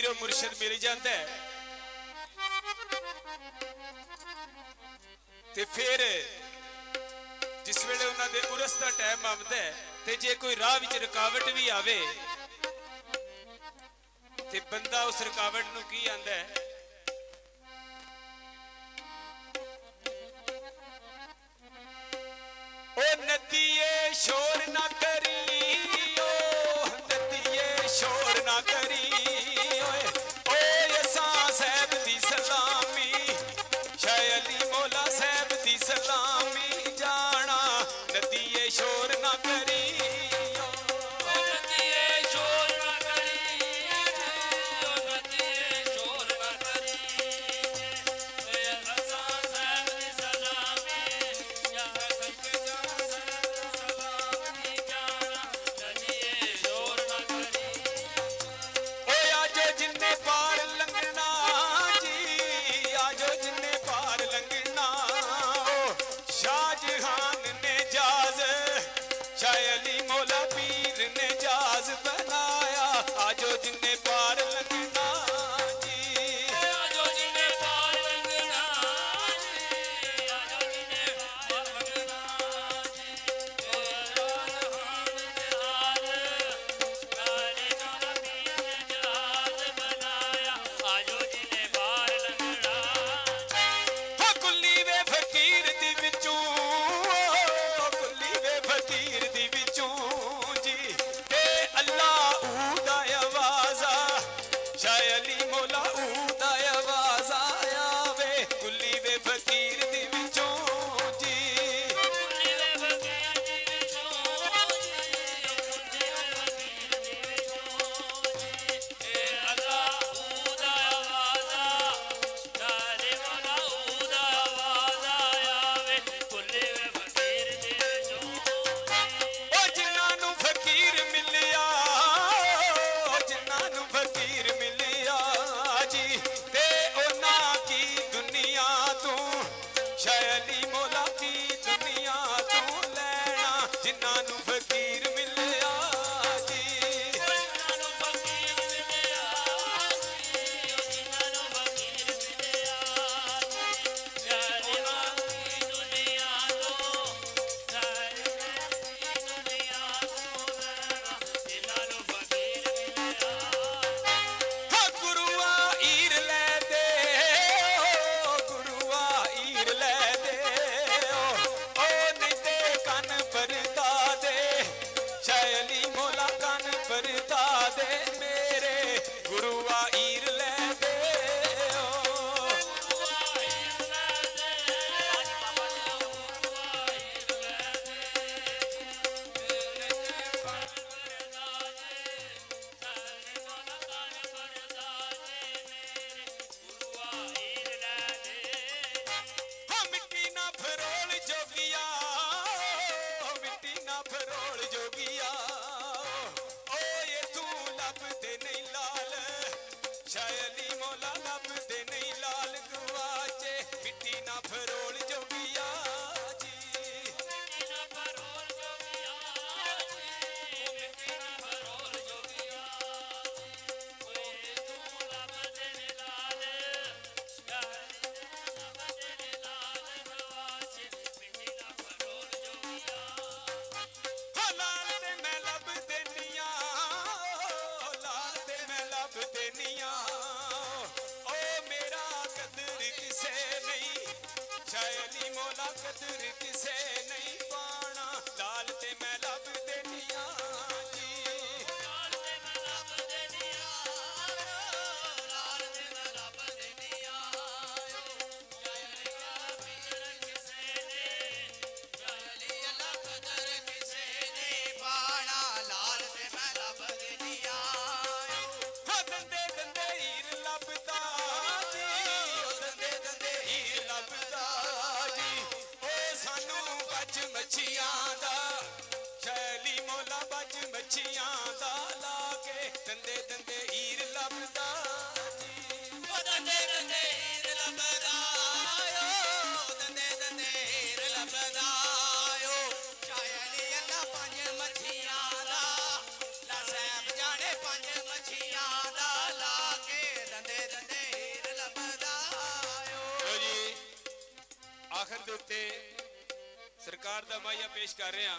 पीर और मुर्शिद मिल जाता है ते फिर जिस वेले उन्होंने उरस का टाइम आंदा है ते जे कोई राह विच रुकावट भी आवे ते बंदा उस रुकावट नूं की आंदा है ओ नदिए शोर ना करी ओ नदिए शोर ना करी ओए ओए असां साहब दी सलामी शाह अली मौला साहब दी सलामी जाना नदिए शोर ना करी ਆਖਰ ਦੇ ਉੱਤੇ ਸਰਕਾਰ ਦਾ ਮਾਇਆ ਪੇਸ਼ ਕਰ ਰਹੇ ਹਾਂ।